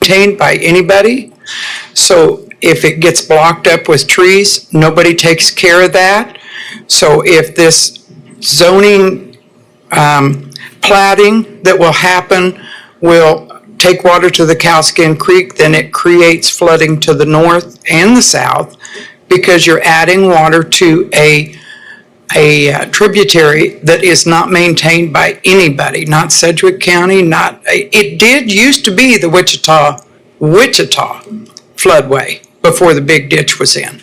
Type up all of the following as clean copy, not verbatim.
maintained by anybody. So if it gets blocked up with trees, nobody takes care of that. So if this zoning platting that will happen will take water to the Cowskin Creek, then it creates flooding to the north and the south because you're adding water to a tributary that is not maintained by anybody, not Sedgwick County, it did used to be the Wichita floodway before the big ditch was in.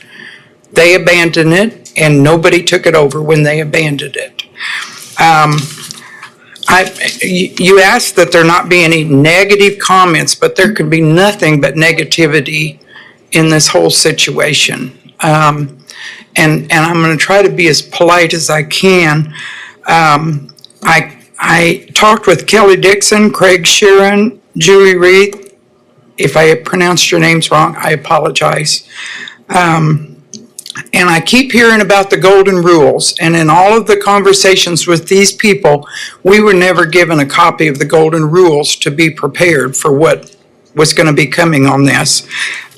They abandoned it and nobody took it over when they abandoned it. You asked that there not be any negative comments, but there could be nothing but negativity in this whole situation. And I'm going to try to be as polite as I can. I talked with Kelly Dixon, Craig Sheeran, Julie Reed. If I pronounced your names wrong, I apologize. And I keep hearing about the golden rules. And in all of the conversations with these people, we were never given a copy of the golden rules to be prepared for what was going to be coming on this.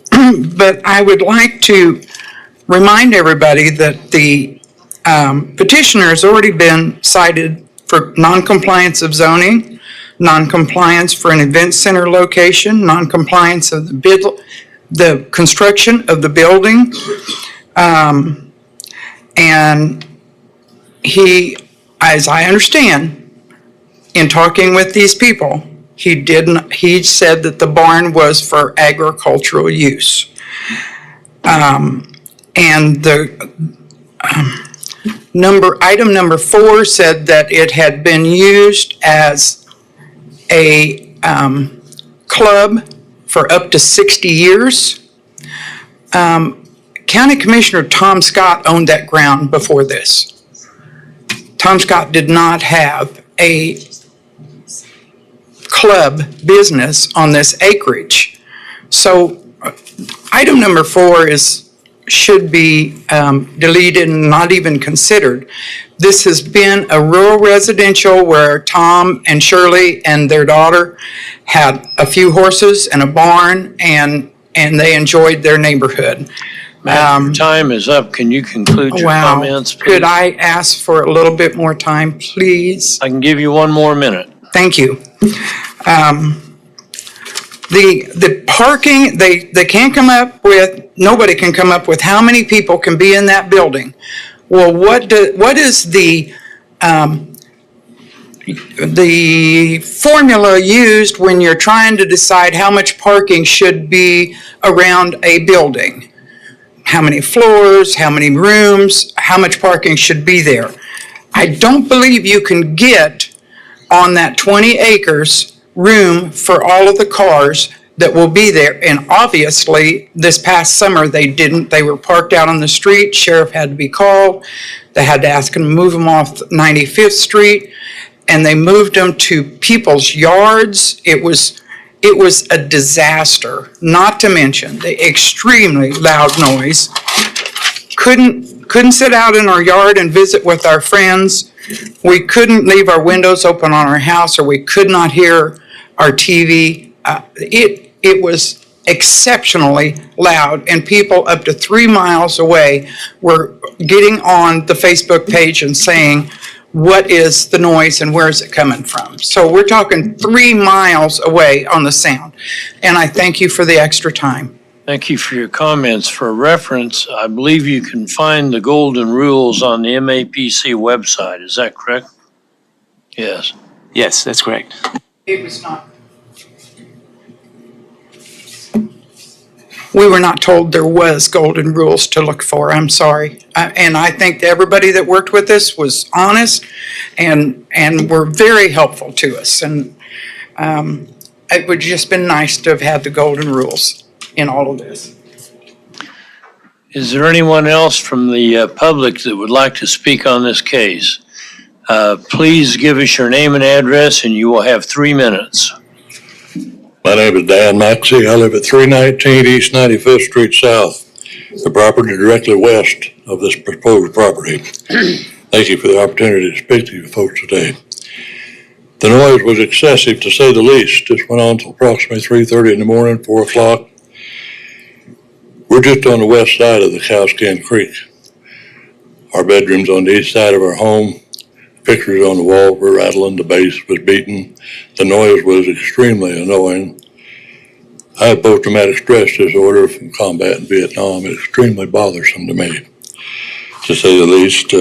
But I would like to remind everybody that the petitioner has already been cited for noncompliance of zoning, noncompliance for an event center location, noncompliance of the construction of the building. And he, as I understand, in talking with these people, he said that the barn was for agricultural use. And the item number 4 said that it had been used as a club for up to 60 years. County Commissioner Tom Scott owned that ground before this. Tom Scott did not have a club business on this acreage. So item number 4 should be deleted and not even considered. This has been a rural residential where Tom and Shirley and their daughter had a few horses and a barn, and they enjoyed their neighborhood. Your time is up. Can you conclude your comments, please? Could I ask for a little bit more time, please? I can give you 1 more minute. Thank you. The parking, they can't come up with, nobody can come up with how many people can be in that building. Well, what is the formula used when you're trying to decide how much parking should be around a building? How many floors, how many rooms, how much parking should be there? I don't believe you can get on that 20 acres room for all of the cars that will be there. And obviously this past summer they didn't. They were parked out on the street. Sheriff had to be called. They had to ask them to move them off 95th Street, and they moved them to people's yards. It was a disaster, not to mention the extremely loud noise. Couldn't sit out in our yard and visit with our friends. We couldn't leave our windows open on our house, or we could not hear our TV. It was exceptionally loud, and people up to 3 miles away were getting on the Facebook page and saying, what is the noise and where is it coming from? So we're talking 3 miles away on the sound. And I thank you for the extra time. Thank you for your comments. For reference, I believe you can find the golden rules on the MAPC website. Is that correct? Yes. Yes, that's correct. It was not. We were not told there was golden rules to look for. I'm sorry. And I think everybody that worked with us was honest and were very helpful to us. And it would just been nice to have had the golden rules in all of this. Is there anyone else from the public that would like to speak on this case? Please give us your name and address, and you will have 3 minutes. My name is Dan Maxey. I live at 319 East 95th Street South, the property directly west of this proposed property. Thank you for the opportunity to speak to you folks today. The noise was excessive, to say the least. This went on until approximately 3:30 in the morning, 4 o'clock. We're just on the west side of the Cowskin Creek. Our bedroom's on the east side of our home. Pictures on the wall were rattling, the bass was beating. The noise was extremely annoying. I have post-traumatic stress disorder from combat in Vietnam. It's extremely bothersome to me, to say the least.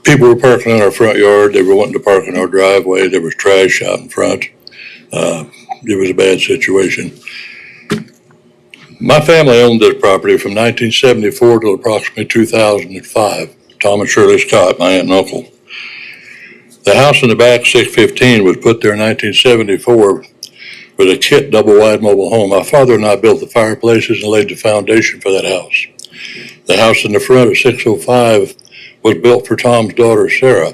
People were parking in our front yard. They were wanting to park in our driveway. There was trash out in front. It was a bad situation. My family owned this property from 1974 to approximately 2005. Tom and Shirley Scott, my aunt and uncle. The house in the back, 615, was put there in 1974 with a kit double-wide mobile home. My father and I built the fireplaces and laid the foundation for that house. The house in the front of 605 was built for Tom's daughter, Sarah.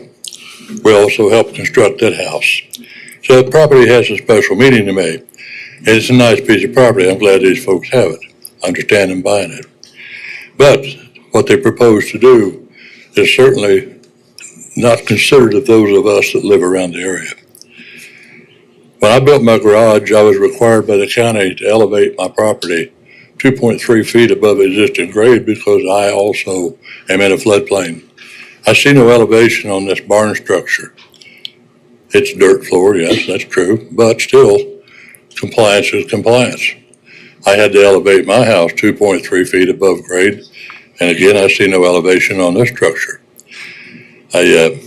We also helped construct that house. So the property has a special meaning to me. It's a nice piece of property. I'm glad these folks have it. I understand them buying it. But what they propose to do is certainly not considered of those of us that live around the area. When I built my garage, I was required by the county to elevate my property 2.3 feet above existing grade because I also am in a floodplain. I see no elevation on this barn structure. It's dirt floor, yes, that's true, but still, compliance is compliance. I had to elevate my house 2.3 feet above grade, and again, I see no elevation on this structure. I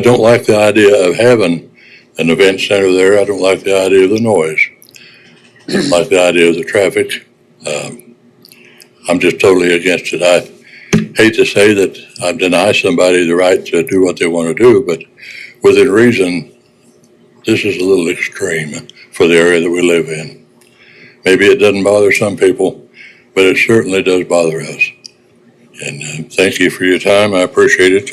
don't like the idea of having an event center there. I don't like the idea of the noise. I don't like the idea of the traffic. I'm just totally against it. I hate to say that I deny somebody the right to do what they want to do, but within reason, this is a little extreme for the area that we live in. Maybe it doesn't bother some people, but it certainly does bother us. And thank you for your time. I appreciate it.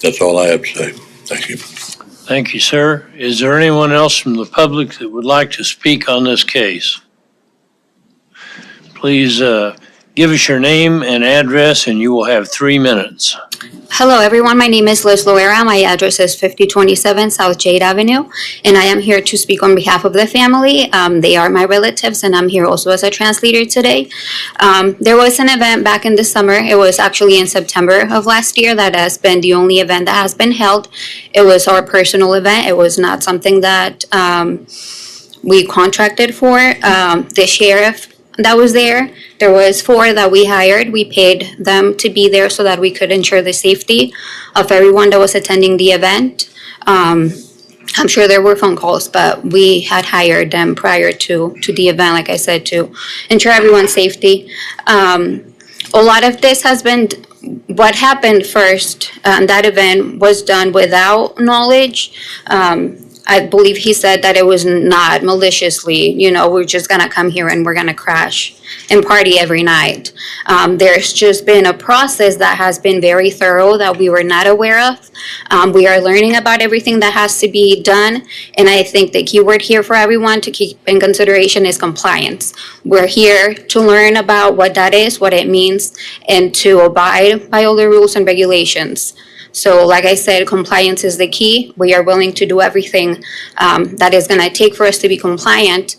That's all I have to say. Thank you. Thank you, sir. Is there anyone else from the public that would like to speak on this case? Please give us your name and address, and you will have 3 minutes. Hello, everyone. My name is Liz Loera. My address is 5027 South Jade Avenue, and I am here to speak on behalf of the family. They are my relatives, and I'm here also as a translator today. There was an event back in the summer. It was actually in September of last year. That has been the only event that has been held. It was our personal event. It was not something that we contracted for. The sheriff that was there was 4 that we hired. We paid them to be there so that we could ensure the safety of everyone that was attending the event. I'm sure there were phone calls, but we had hired them prior to the event, like I said, to ensure everyone's safety. A lot of this has been, what happened first, that event was done without knowledge. I believe he said that it was not maliciously, we're just gonna come here and we're gonna crash and party every night. There's just been a process that has been very thorough that we were not aware of. We are learning about everything that has to be done, and I think the key word here for everyone to keep in consideration is compliance. We're here to learn about what that is, what it means, and to abide by all the rules and regulations. So like I said, compliance is the key. We are willing to do everything that is gonna take for us to be compliant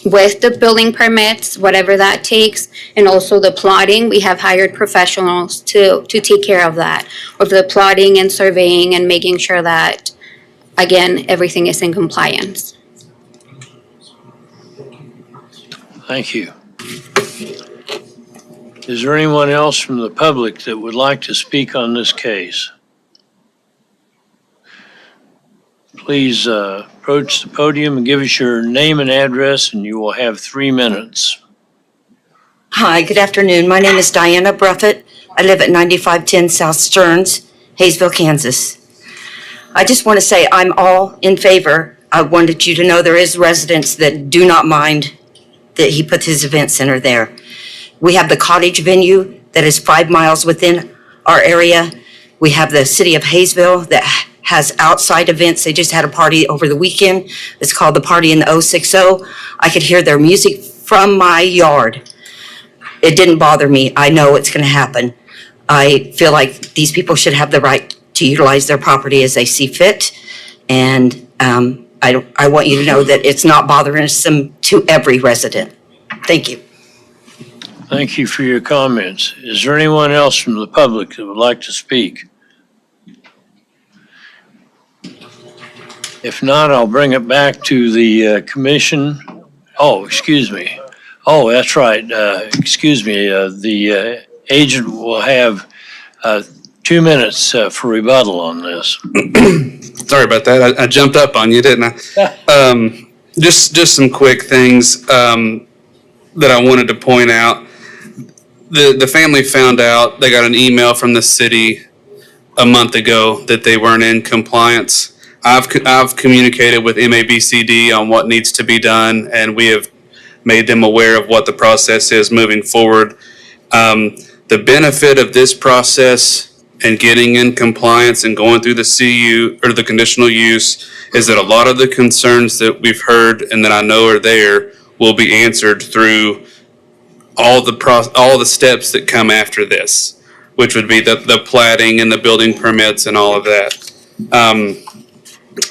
with the building permits, whatever that takes, and also the plotting. We have hired professionals to take care of that, of the plotting and surveying and making sure that, again, everything is in compliance. Thank you. Is there anyone else from the public that would like to speak on this case? Please approach the podium and give us your name and address, and you will have 3 minutes. Hi, good afternoon. My name is Diana Bruffett. I live at 9510 South Stearns, Hayesville, Kansas. I just want to say I'm all in favor. I wanted you to know there is residents that do not mind that he put his event center there. We have the cottage venue that is 5 miles within our area. We have the city of Hayesville that has outside events. They just had a party over the weekend. It's called the Party in the 060. I could hear their music from my yard. It didn't bother me. I know it's going to happen. I feel like these people should have the right to utilize their property as they see fit. And I want you to know that it's not bothersome to every resident. Thank you. Thank you for your comments. Is there anyone else from the public that would like to speak? If not, I'll bring it back to the commission. Oh, excuse me. Oh, that's right. Excuse me. The agent will have 2 minutes for rebuttal on this. Sorry about that. I jumped up on you, didn't I? Just some quick things that I wanted to point out. The family found out, they got an email from the city a month ago that they weren't in compliance. I've communicated with MABCD on what needs to be done, and we have made them aware of what the process is moving forward. The benefit of this process and getting in compliance and going through the CU or the conditional use is that a lot of the concerns that we've heard and that I know are there will be answered through all the steps that come after this, which would be the platting and the building permits and all of that.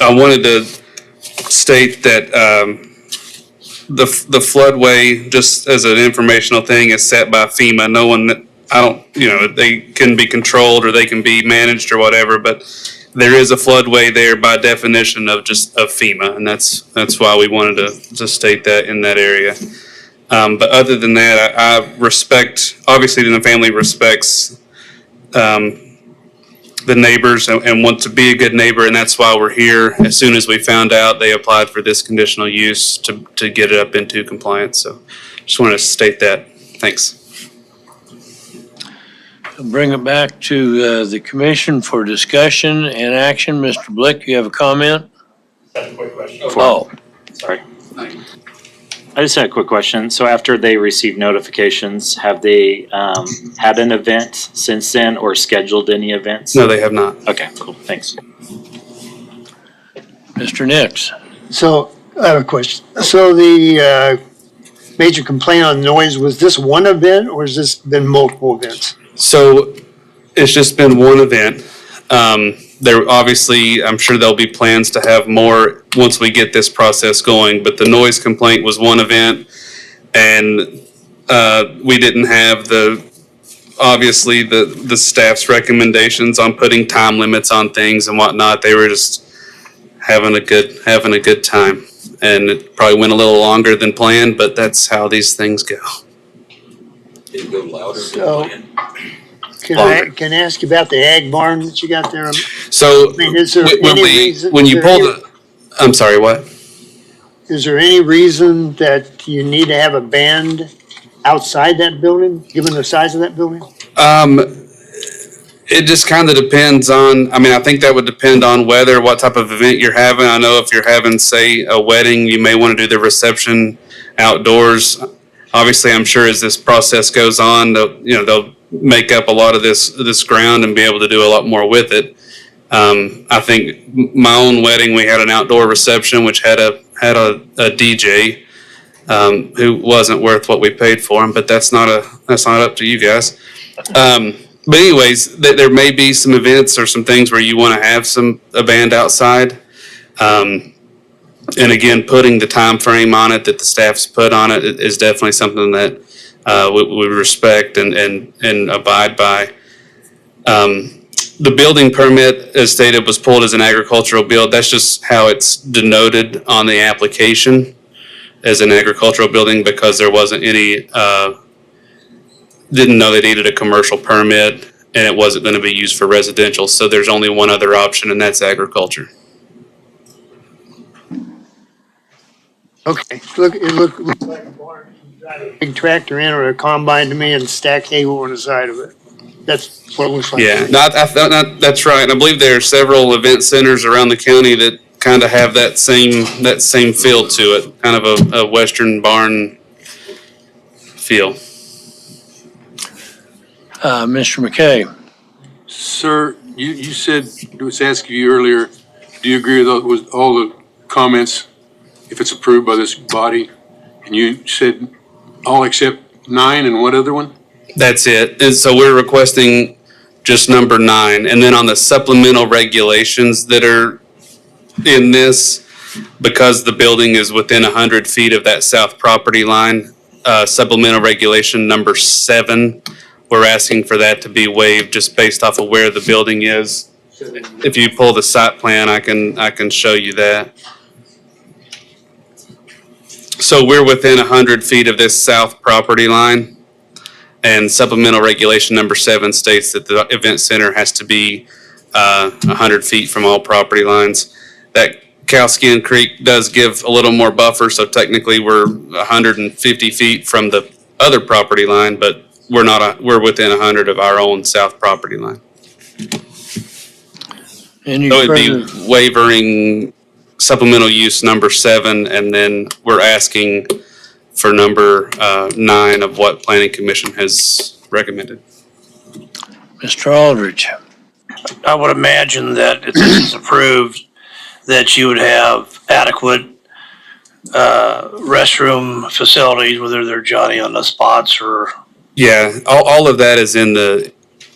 I wanted to state that the floodway, just as an informational thing, is set by FEMA. No one that they can be controlled or they can be managed or whatever, but there is a floodway there by definition of FEMA, and that's why we wanted to state that in that area. But other than that, I respect, obviously the family respects the neighbors and want to be a good neighbor, and that's why we're here. As soon as we found out, they applied for this conditional use to get it up into compliance. So just wanted to state that. Thanks. I'll bring it back to the commission for discussion and action. Mr. Blick, you have a comment? That's a quick question. Oh, Sorry. I just had a quick question. So after they received notifications, have they had an event since then or scheduled any events? No, they have not. Okay, cool. Thanks. Mr. Nix. So I have a question. So the major complaint on noise, was this one event or has this been multiple events? So it's just been one event. There obviously, I'm sure there'll be plans to have more once we get this process going, but the noise complaint was one event, and we didn't have obviously the staff's recommendations on putting time limits on things and whatnot. They were just having a good time, and it probably went a little longer than planned, but that's how these things go. Can you go louder? So can I ask you about the ag barn that you got there? So I mean, is there any reason? when you pull I'm sorry, what? Is there any reason that you need to have a band outside that building, given the size of that building? It just kind of depends on, I think that would depend on whether, what type of event you're having. I know if you're having, say, a wedding, you may want to do the reception outdoors. Obviously, I'm sure as this process goes on, they'll make up a lot of this ground and be able to do a lot more with it. I think my own wedding, we had an outdoor reception, which had a DJ, who wasn't worth what we paid for him, but that's not up to you guys. But anyways, there may be some events or some things where you want to have a band outside. And again, putting the time frame on it that the staff's put on it is definitely something that we respect and abide by. The building permit, as stated, was pulled as an agricultural build. That's just how it's denoted on the application as an agricultural building, because there wasn't any, didn't know they needed a commercial permit, and it wasn't going to be used for residential. So there's only one other option, and that's agriculture. Okay, it looked like a barn. You drive a big tractor in or a combine to me and stack hay on the side of it. That's what it looks like. Yeah, that's right. And I believe there are several event centers around the county that kind of have that same feel to it, kind of a Western barn feel. Mr. McKay. Sir, you said, I was asking you earlier, do you agree with all the comments if it's approved by this body? And you said all except 9 and what other one? That's it. And so we're requesting just number 9. And then on the supplemental regulations that are in this, because the building is within 100 feet of that south property line, supplemental regulation number 7, we're asking for that to be waived just based off of where the building is. If you pull the site plan, I can show you that. So we're within 100 feet of this south property line, and supplemental regulation number 7 states that the event center has to be 100 feet from all property lines. That Cowskin Creek does give a little more buffer, so technically we're 150 feet from the other property line, but we're within 100 of our own south property line. Any So it'd be further, waivering supplemental use number 7, and then we're asking for number 9 of what Planning Commission has recommended. Mr. Aldridge? I would imagine that if this is approved, that you would have adequate restroom facilities, whether they're Johnny on the spots or. Yeah, all of that is in the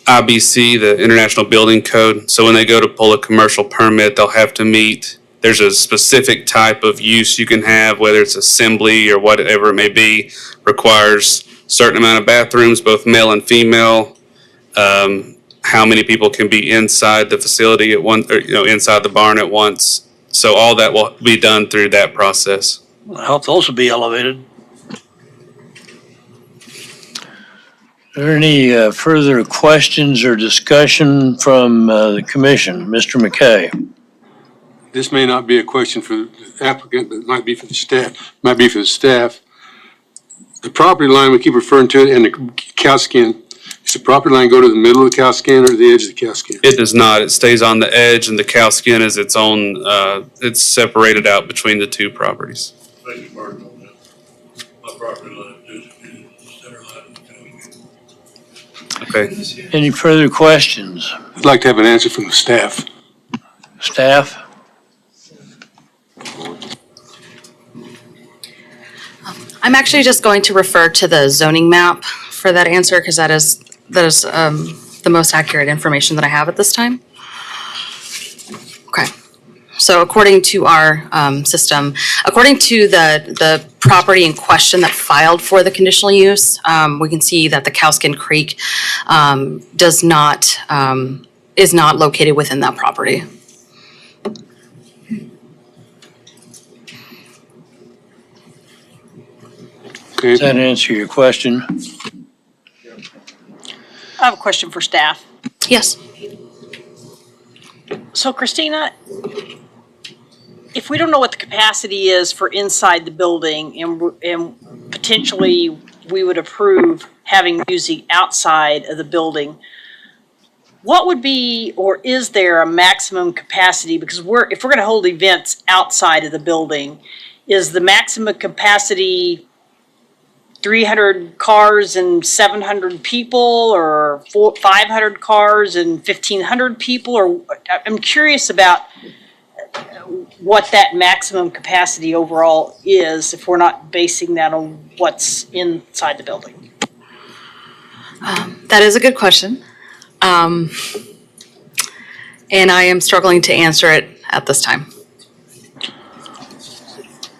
IBC, the International Building Code. So when they go to pull a commercial permit, they'll have to meet, there's a specific type of use you can have, whether it's assembly or whatever it may be, requires a certain amount of bathrooms, both male and female. How many people can be inside the facility at once, or, inside the barn at once. So all that will be done through that process. Help those would be elevated. Are there any further questions or discussion from the commission? Mr. McKay? This may not be a question for the applicant, but it might be for the staff. The property line, we keep referring to it, and the cow skin. Does the property line go to the middle of the cow skin or the edge of the cow skin? It does not. It stays on the edge, and the cow skin is its own, it's separated out between the two properties. Beg your pardon on that. My property line is the center line of the county. Okay. Any further questions? I'd like to have an answer from the staff. Staff? I'm actually just going to refer to the zoning map for that answer because that is the most accurate information that I have at this time. Okay. So according to our system, according to the property in question that filed for the conditional use, we can see that the Cowskin Creek is not located within that property. Okay. Does that answer your question? I have a question for staff. Yes. So Christina, if we don't know what the capacity is for inside the building and potentially we would approve having music outside of the building, what would be, or is there a maximum capacity? Because if we're going to hold events outside of the building, is the maximum capacity 300 cars and 700 people, or 500 cars and 1,500 people? Or I'm curious about what that maximum capacity overall is if we're not basing that on what's inside the building. That is a good question. And I am struggling to answer it at this time.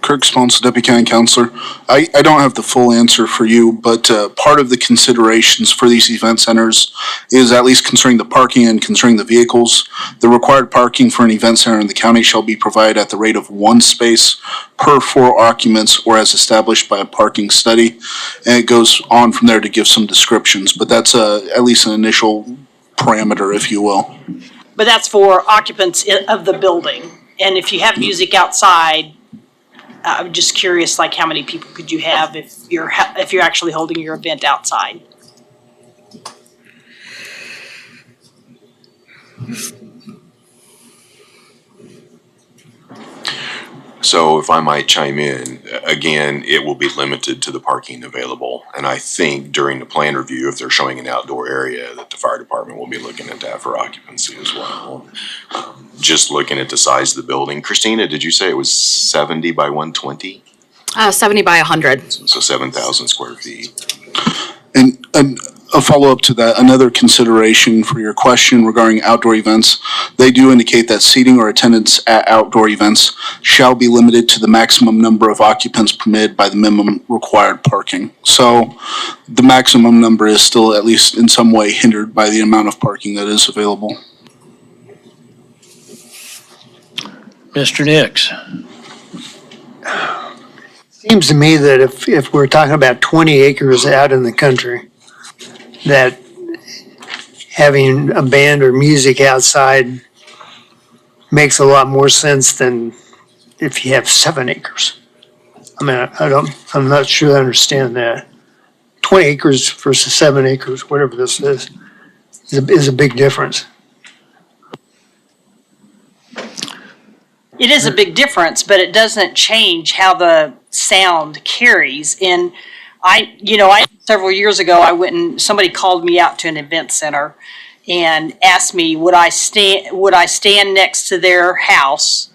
Kirk Spons, Deputy County Counselor. I don't have the full answer for you, but part of the considerations for these event centers is, at least concerning the parking and concerning the vehicles, the required parking for an event center in the county shall be provided at the rate of 1 space per 4 occupants or as established by a parking study. And it goes on from there to give some descriptions, but that's at least an initial parameter, if you will. But that's for occupants of the building. And if you have music outside, I'm just curious, like, how many people could you have if you're actually holding your event outside? So if I might chime in, again, it will be limited to the parking available. And I think during the plan review, if they're showing an outdoor area, that the fire department will be looking at that for occupancy as well. Just looking at the size of the building. Christina, did you say it was 70 by 120? 70 by 100. So 7,000 square feet. And a follow-up to that, another consideration for your question regarding outdoor events, they do indicate that seating or attendance at outdoor events shall be limited to the maximum number of occupants permitted by the minimum required parking. So the maximum number is still at least in some way hindered by the amount of parking that is available. Mr. Nix? Seems to me that if we're talking about 20 acres out in the country, that having a band or music outside makes a lot more sense than if you have 7 acres. I mean, I'm not sure I understand that. 20 acres versus 7 acres, whatever this is a big difference. It is a big difference, but it doesn't change how the sound carries. And several years ago, somebody called me out to an event center and asked me, would I stand next to their house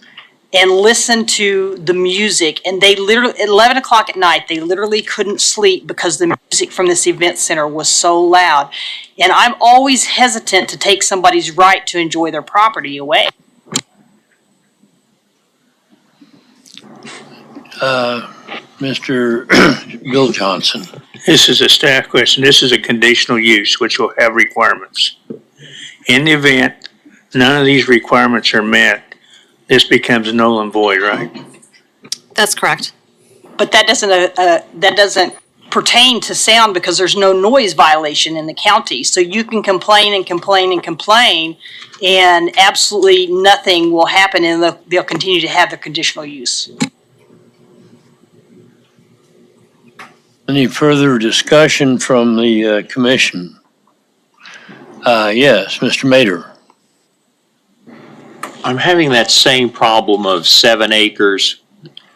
and listen to the music? And they literally, at 11 o'clock at night, they literally couldn't sleep because the music from this event center was so loud. And I'm always hesitant to take somebody's right to enjoy their property away. Mr. Bill Johnson. This is a staff question. This is a conditional use, which will have requirements. In the event none of these requirements are met, this becomes null and void, right? That's correct. But that doesn't pertain to sound because there's no noise violation in the county. So you can complain and complain and complain, and absolutely nothing will happen, and they'll continue to have their conditional use. Any further discussion from the commission? Yes, Mr. Mader. I'm having that same problem of 7 acres,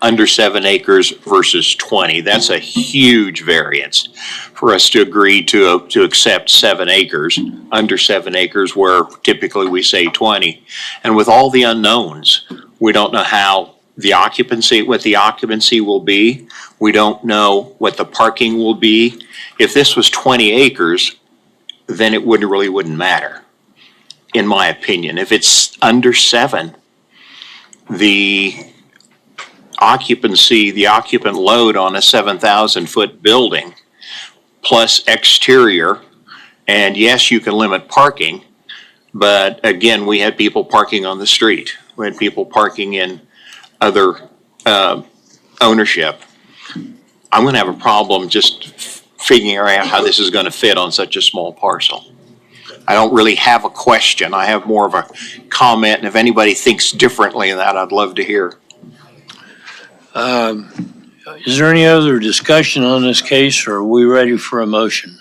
under 7 acres versus 20. That's a huge variance for us to agree to accept 7 acres, under 7 acres where typically we say 20. And with all the unknowns, we don't know what the occupancy will be. We don't know what the parking will be. If this was 20 acres, then it wouldn't matter, in my opinion. If it's under 7, the occupant load on a 7,000-foot building plus exterior, and yes, you can limit parking, but again, we had people parking on the street. We had people parking in other ownership. I'm going to have a problem just figuring out how this is going to fit on such a small parcel. I don't really have a question. I have more of a comment, and if anybody thinks differently than that, I'd love to hear. Is there any other discussion on this case, or are we ready for a motion?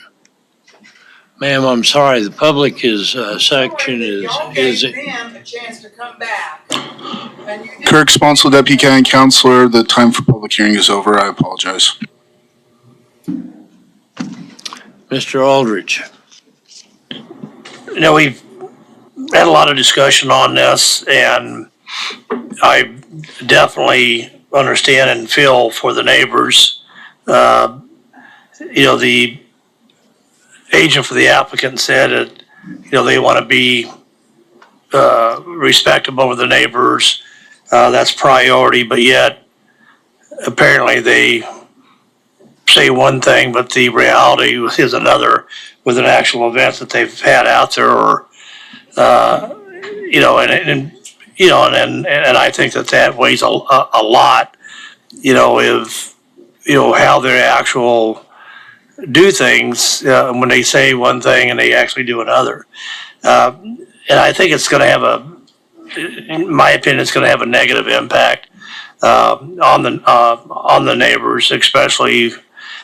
Ma'am, I'm sorry, the public section is. Y'all gave them a chance to come back. Kirk Sponsel, Deputy County Counselor, the time for public hearing is over. I apologize. Mr. Aldrich. We've had a lot of discussion on this, and I definitely understand and feel for the neighbors. The agent for the applicant said that, they want to be respectable of the neighbors. That's priority, but yet apparently they say one thing, but the reality is another with an actual event that they've had out there, or and I think that weighs a lot. If how they actual do things when they say one thing and they actually do another, and I think it's going to have in my opinion, it's going to have a negative impact on the neighbors, especially.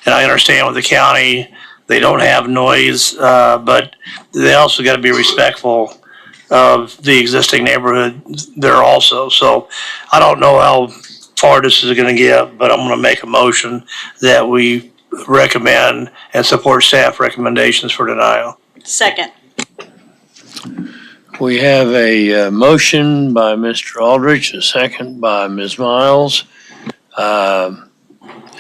And I understand with the county, they don't have noise, but they also got to be respectful of the existing neighborhood there also. So I don't know how far this is going to get, but I'm going to make a motion that we recommend and support staff recommendations for denial. Second. We have a motion by Mr. Aldrich, a second by Ms. Miles.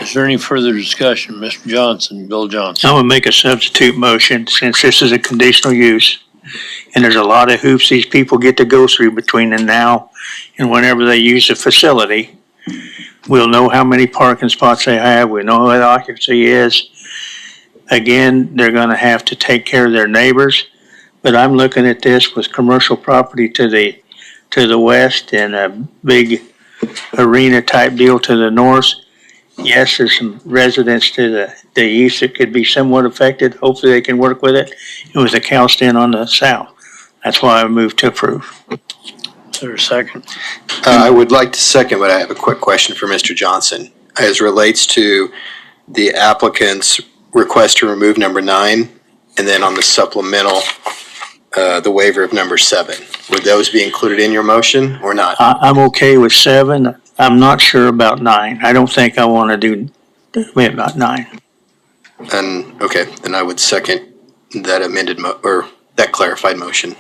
Is there any further discussion? Mr. Johnson, Bill Johnson. I'm gonna make a substitute motion since this is a conditional use. And there's a lot of hoops these people get to go through between now and whenever they use the facility. We'll know how many parking spots they have. We know what the occupancy is. Again, they're gonna have to take care of their neighbors. But I'm looking at this with commercial property to the west and a big arena type deal to the north. Yes, there's some residents to the east that could be somewhat affected. Hopefully they can work with it. It was a cow stand on the south. That's why I moved to approve. Is there a second? I would like to second, but I have a quick question for Mr. Johnson. As relates to the applicant's request to remove number 9, and then on the supplemental, the waiver of number 7. Would those be included in your motion or not? I'm okay with 7. I'm not sure about 9. I don't think I want to do about 9. And, okay, then I would second that amended or that clarified motion.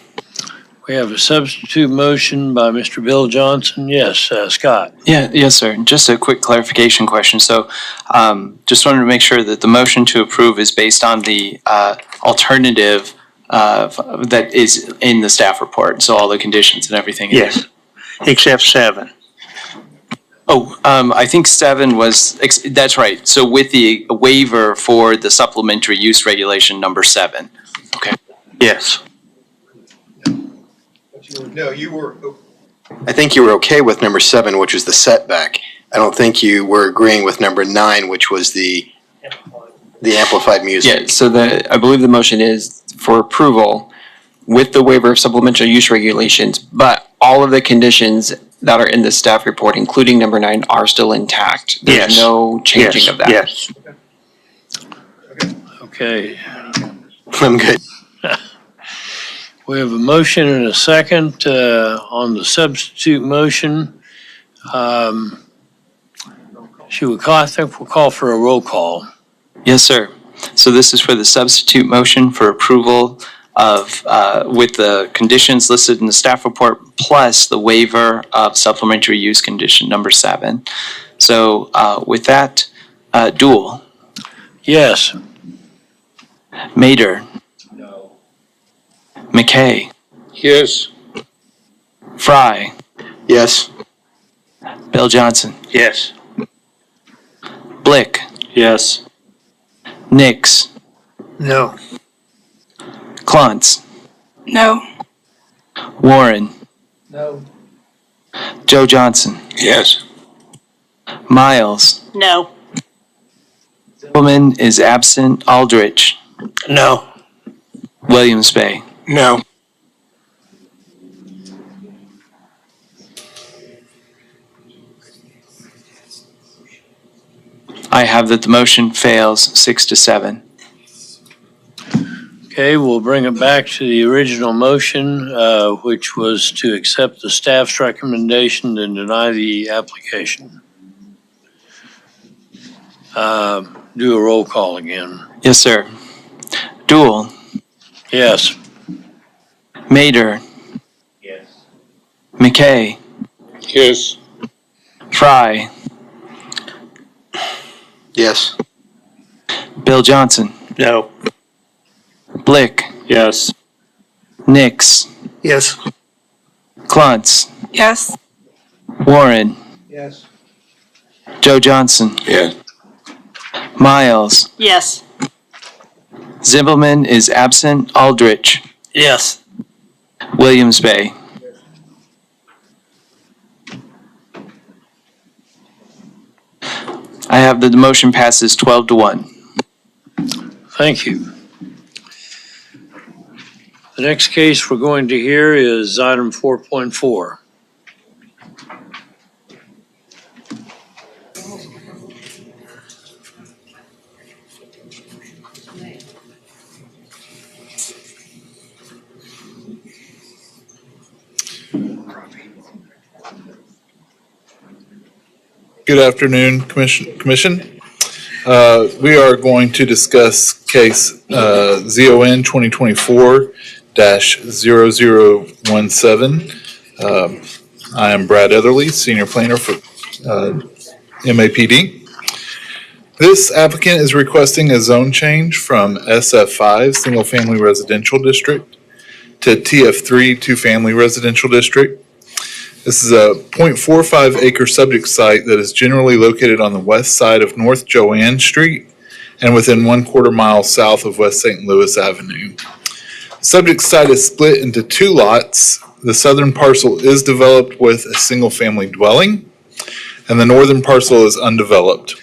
We have a substitute motion by Mr. Bill Johnson. Yes, Scott. Yes, sir. Just a quick clarification question. So, just wanted to make sure that the motion to approve is based on the alternative that is in the staff report. So all the conditions and everything. Yes, except 7. Oh, I think 7 was, that's right. So with the waiver for the supplementary use regulation number 7. Okay. Yes. No, you were. I think you were okay with number 7, which was the setback. I don't think you were agreeing with number 9, which was the amplified music. Yeah, so I believe the motion is for approval with the waiver of supplementary use regulations, but all of the conditions that are in the staff report, including number 9, are still intact. There's Yes. no changing of that. Yes. Okay. I'm good. We have a motion and a second on the substitute motion. I think we'll call for a roll call. Yes, sir. So this is for the substitute motion for approval of, with the conditions listed in the staff report, plus the waiver of supplementary use condition number 7. So with that, Dool. Yes. Mader. No. McKay. Yes. Fry. Yes. Bill Johnson. Yes. Blick. Yes. Nix. No. Klontz. No. Warren. No. Joe Johnson. Yes. Miles. No. Zibelman is absent. Aldrich. No. Williams Bay. No. I have that the motion fails 6-7. Okay, we'll bring it back to the original motion, which was to accept the staff's recommendation and deny the application. Do a roll call again. Yes, sir. Dool. Yes. Mader. Yes. McKay. Yes. Fry. Yes. Bill Johnson. No. Blick. Yes. Nix. Yes. Klontz. Yes. Warren. Yes. Joe Johnson. Yes. Miles. Yes. Zibelman is absent. Aldrich. Yes. Williams Bay. I have that the motion passes 12-1. Thank you. The next case we're going to hear is item 4.4. Good afternoon, Commission. We are going to discuss case ZON 2024-0017. I am Brad Etherly, Senior Planner for MAPD. This applicant is requesting a zone change from SF5, Single Family Residential District, to TF3, Two Family Residential District. This is a 0.45 acre subject site that is generally located on the west side of North Joanne Street and within 1/4 mile south of West St. Louis Avenue. The subject site is split into 2 lots. The southern parcel is developed with a single family dwelling, and the northern parcel is undeveloped.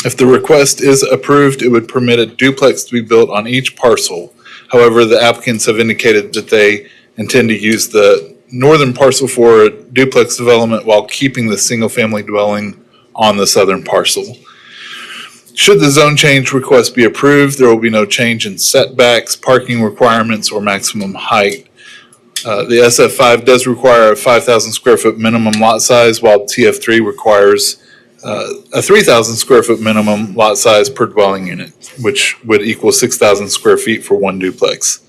If the request is approved, it would permit a duplex to be built on each parcel. However, the applicants have indicated that they intend to use the northern parcel for a duplex development while keeping the single-family dwelling on the southern parcel. Should the zone change request be approved, there will be no change in setbacks, parking requirements, or maximum height. The SF5 does require a 5,000 square foot minimum lot size, while TF3 requires a 3,000 square foot minimum lot size per dwelling unit, which would equal 6,000 square feet for one duplex.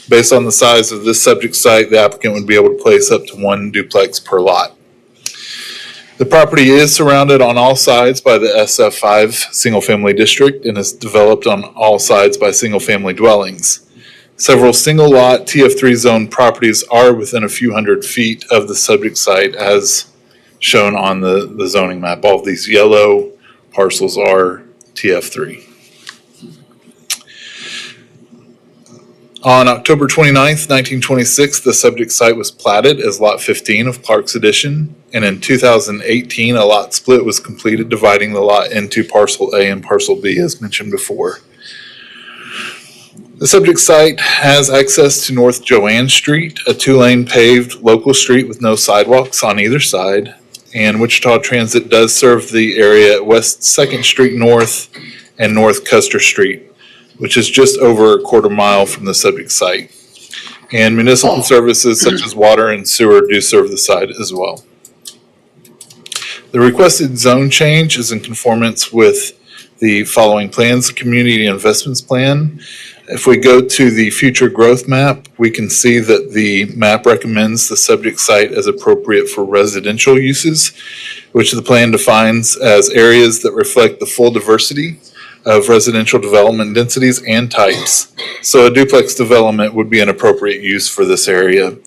Based on the size of this subject site, the applicant would be able to place up to 1 duplex per lot. The property is surrounded on all sides by the SF5 single-family district and is developed on all sides by single-family dwellings. Several single-lot TF3 zone properties are within a few hundred feet of the subject site as shown on the zoning map. All of these yellow parcels are TF3. On October 29th, 1926, the subject site was platted as Lot 15 of Clark's Addition, and in 2018, a lot split was completed, dividing the lot into Parcel A and Parcel B, as mentioned before. The subject site has access to North Joanne Street, a 2-lane paved local street with no sidewalks on either side, and Wichita Transit does serve the area at West 2nd Street North and North Custer Street, which is just over a 1/4 mile from the subject site. And municipal services such as water and sewer do serve the site as well. The requested zone change is in conformance with the following plans: the Community Investments Plan. If we go to the future growth map, we can see that the map recommends the subject site as appropriate for residential uses, which the plan defines as areas that reflect the full diversity of residential development densities and types. So a duplex development would be an appropriate use for this area.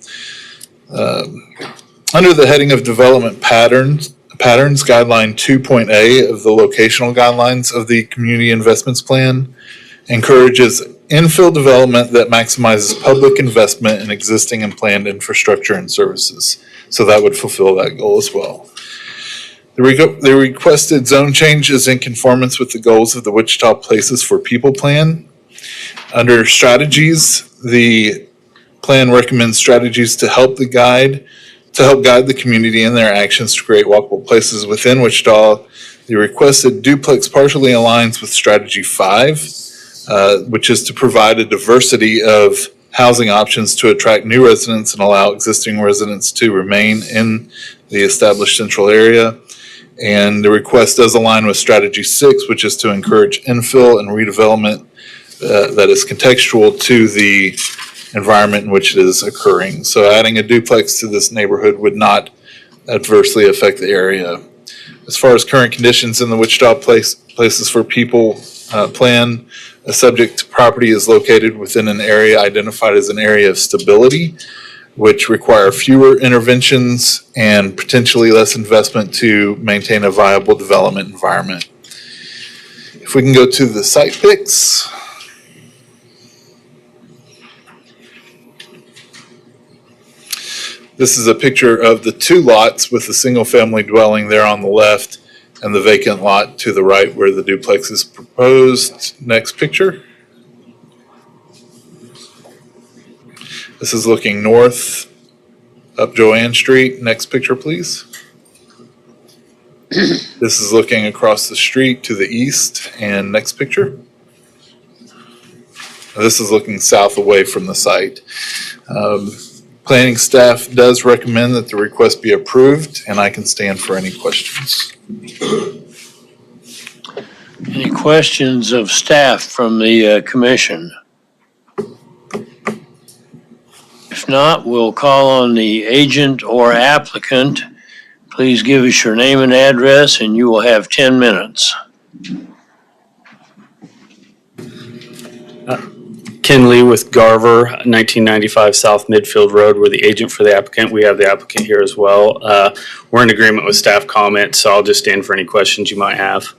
Under the heading of development patterns, guideline 2.A of the locational guidelines of the Community Investments Plan encourages infill development that maximizes public investment in existing and planned infrastructure and services. So that would fulfill that goal as well. The requested zone change is in conformance with the goals of the Wichita Places for People Plan. Under strategies, the plan recommends strategies to help guide the community in their actions to create walkable places within Wichita. The requested duplex partially aligns with strategy 5, which is to provide a diversity of housing options to attract new residents and allow existing residents to remain in the established central area. And the request does align with strategy 6, which is to encourage infill and redevelopment that is contextual to the environment in which it is occurring. So adding a duplex to this neighborhood would not adversely affect the area. As far as current conditions in the Wichita Places for People plan, a subject property is located within an area identified as an area of stability, which require fewer interventions and potentially less investment to maintain a viable development environment. If we can go to the site pics. This is a picture of the 2 lots with the single-family dwelling there on the left and the vacant lot to the right where the duplex is proposed. Next picture. This is looking north up Joanne Street. Next picture, please. This is looking across the street to the east. And next picture. This is looking south away from the site. Planning staff does recommend that the request be approved, and I can stand for any questions. Any questions of staff from the commission? If not, we'll call on the agent or applicant. Please give us your name and address, and you will have 10 minutes. Ken Lee with Garver, 1995 South Midfield Road. We're the agent for the applicant. We have the applicant here as well. We're in agreement with staff comments, so I'll just stand for any questions you might have.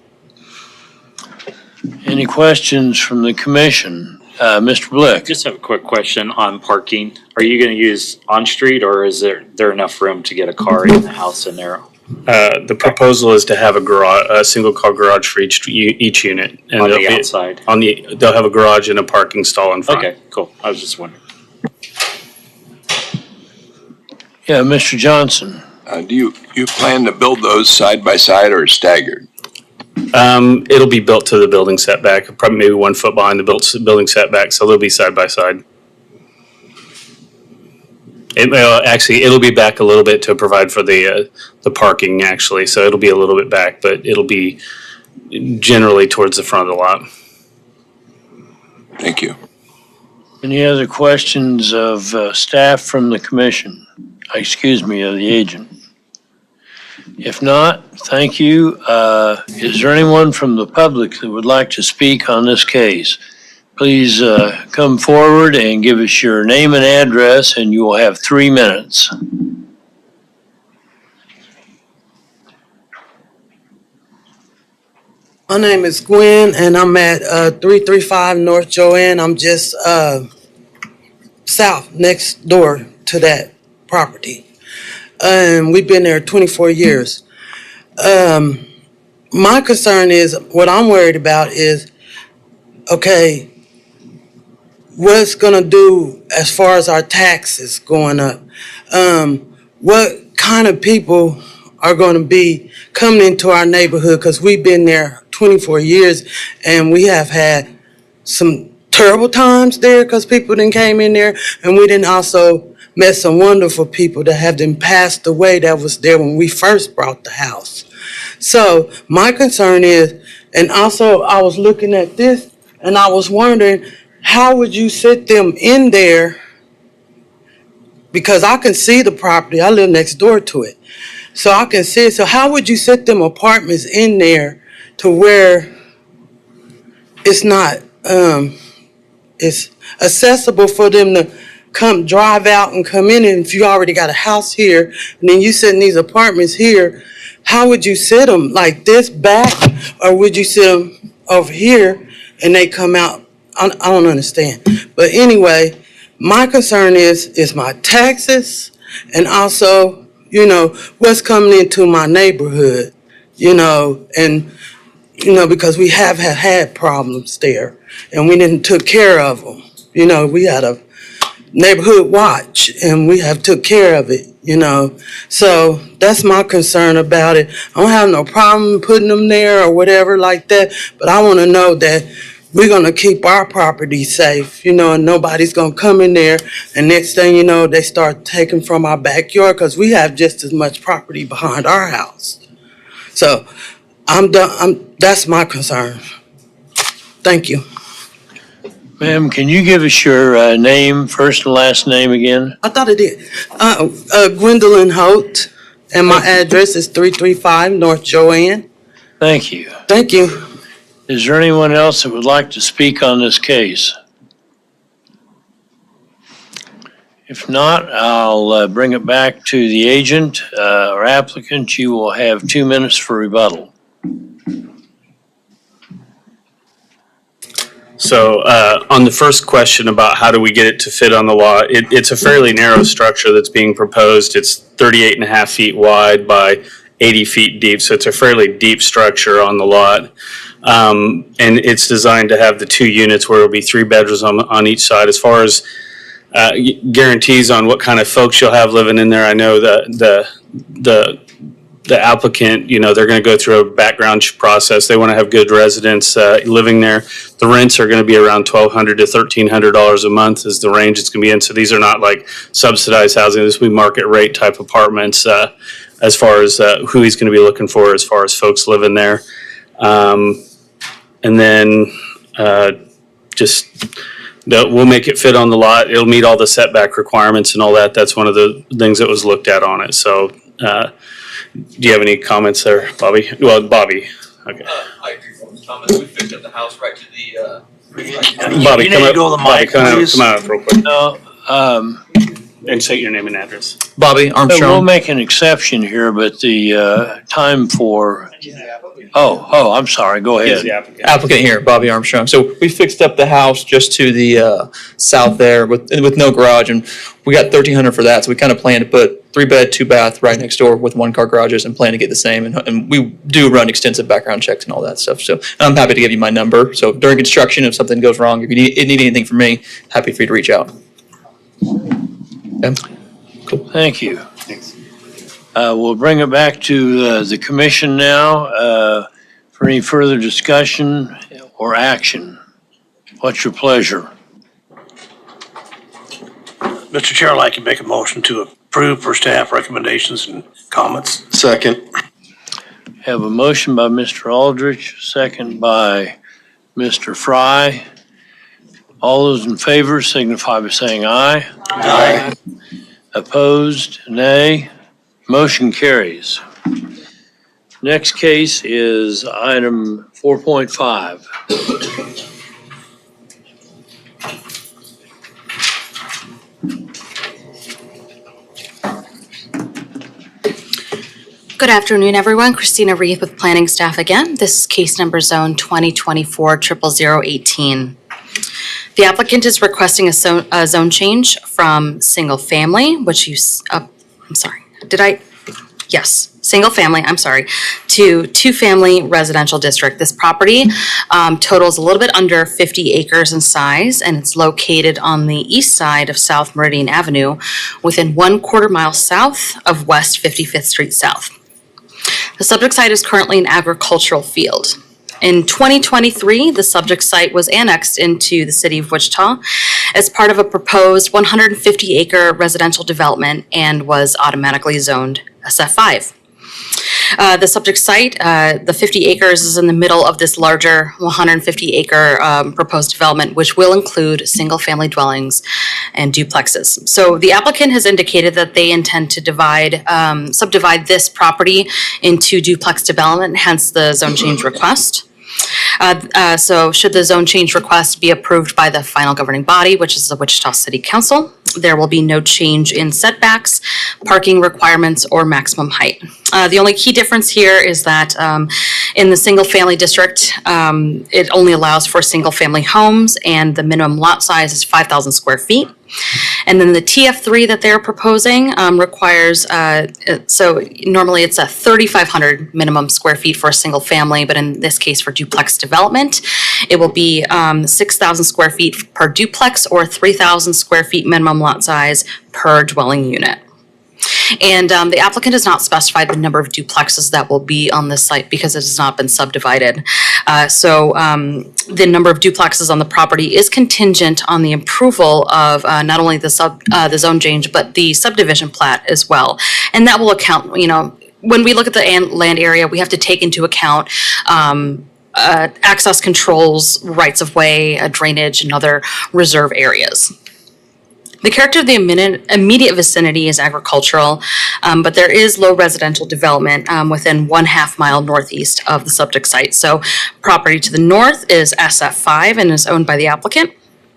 Any questions from the commission? Mr. Blick? Just have a quick question on parking. Are you going to use on-street or is there enough room to get a car in the house in there? The proposal is to have a single car garage for each unit. And On the outside? They'll have a garage and a parking stall in front. Okay, cool. I was just wondering. Yeah, Mr. Johnson? Do you plan to build those side by side or staggered? It'll be built to the building setback, probably maybe 1 foot behind the building setback, so they'll be side by side. It'll be back a little bit to provide for the parking, actually, so it'll be a little bit back, but it'll be generally towards the front of the lot. Thank you. Any other questions of staff from the commission? Excuse me, of the agent? If not, thank you. Is there anyone from the public that would like to speak on this case? Please come forward and give us your name and address, and you will have 3 minutes. My name is Gwen, and I'm at 335 North Joanne. I'm just south, next door to that property. We've been there 24 years. My concern is, what I'm worried about is, okay, what's gonna do as far as our taxes going up? What kind of people are gonna be coming into our neighborhood? Because we've been there 24 years and we have had some terrible times there because people done came in there, and we didn't also met some wonderful people that have then passed away that was there when we first bought the house. So my concern is, and also I was looking at this and I was wondering, how would you sit them in there? Because I can see the property, I live next door to it. So I can see it. So how would you set them apartments in there to where it's not, it's accessible for them to come drive out and come in? And if you already got a house here and then you sit in these apartments here, how would you sit them like this back, or would you sit them over here and they come out? I don't understand. But anyway, my concern is my taxes, and also, you know, what's coming into my neighborhood, you know, and, you know, because we have had problems there and we didn't took care of them. You know, we had a neighborhood watch and we have took care of it, you know. So that's my concern about it. I don't have no problem putting them there or whatever like that, but I want to know that we're going to keep our property safe, you know, and nobody's going to come in there and next thing you know, they start taking from our backyard, because we have just as much property behind our house. So I'm done. That's my concern. Thank you. Ma'am, can you give us your name, first and last name again? I thought it did. Gwendolyn Holt, and my address is 335 North Joanne. Thank you. Thank you. Is there anyone else that would like to speak on this case? If not, I'll bring it back to the agent or applicant. You will have 2 minutes for rebuttal. So on the first question about how do we get it to fit on the lot, it's a fairly narrow structure that's being proposed. It's 38 and a half feet wide by 80 feet deep, so it's a fairly deep structure on the lot. And it's designed to have the 2 units where it'll be 3 bedrooms on each side. As far as guarantees on what kind of folks you'll have living in there, I know that the applicant, you know, they're going to go through a background process. They want to have good residents living there. The rents are going to be around $1,200 to $1,300 a month is the range it's going to be in. So these are not like subsidized housing. This will be market rate type apartments as far as who he's going to be looking for as far as folks living there. And then we'll make it fit on the lot. It'll meet all the setback requirements and all that. That's one of the things that was looked at on it. So do you have any comments there, Bobby? Well, Bobby. Okay. I agree with Thomas. We picked up the house right to Bobby, You come need to up, go to the Bobby, mic, come please. out real quick No, and state your name and address. Bobby we'll Armstrong. make an exception here, but the time for, I'm sorry, go He's ahead. the applicant. Applicant here, Bobby Armstrong. So we fixed up the house just to the south there with no garage, and we got 1,300 for that. So we kind of plan to put 3-bed, 2-bath right next door with 1-car garages, and plan to get the same. And we do run extensive background checks and all that stuff. So I'm happy to give you my number. So during construction, if something goes wrong, if you need anything from me, happy for you to reach out. Okay. Cool. Thank you. We'll bring it back to the commission now for any further discussion or action. What's your pleasure? Mr. Chair, I'd like to make a motion to approve for staff recommendations and comments. Second. Have a motion by Mr. Aldrich, second by Mr. Fry. All those in favor signify by saying aye. Aye. Opposed, nay. Motion carries. Next case is item 4.5. Good afternoon, everyone. Christina Reith with planning staff again. This is case number zone 2024-00018. The applicant is requesting a zone change from single family, single family, to two-family residential district. This property totals a little bit under 50 acres in size, and it's located on the east side of South Meridian Avenue, within 1/4 mile south of West 55th Street South. The subject site is currently an agricultural field. In 2023, the subject site was annexed into the city of Wichita as part of a proposed 150-acre residential development and was automatically zoned SF5. The subject site, the 50 acres, is in the middle of this larger 150-acre proposed development, which will include single-family dwellings and duplexes. So the applicant has indicated that they intend to subdivide this property into duplex development, hence the zone change request. So should the zone change request be approved by the final governing body, which is the Wichita City Council, there will be no change in setbacks, parking requirements, or maximum height. The only key difference here is that in the single-family district, it only allows for single-family homes, and the minimum lot size is 5,000 square feet. And then the TF3 that they're proposing requires, so normally it's a 3,500 minimum square feet for a single family, but in this case for duplex development, it will be 6,000 square feet per duplex or 3,000 square feet minimum lot size per dwelling unit. And the applicant has not specified the number of duplexes that will be on this site because it has not been subdivided. So the number of duplexes on the property is contingent on the approval of not only the zone change, but the subdivision plat as well. And that will account, when we look at the land area, we have to take into account access controls, rights of way, drainage, and other reserve areas. The character of the immediate vicinity is agricultural, but there is low residential development within 1/2 mile northeast of the subject site. So property to the north is SF5 and is owned by the applicant,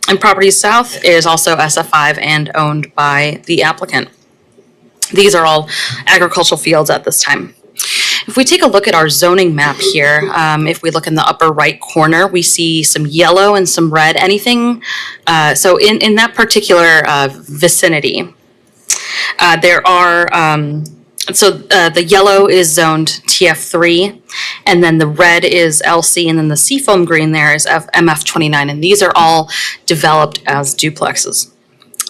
and property south is also SF5 and owned by the applicant. These are all agricultural fields at this time. If we take a look at our zoning map here, if we look in the upper right corner, we see some yellow and some red, so in that particular vicinity, there are, the yellow is zoned TF3, and then the red is LC, and then the seafoam green there is MF29, and these are all developed as duplexes.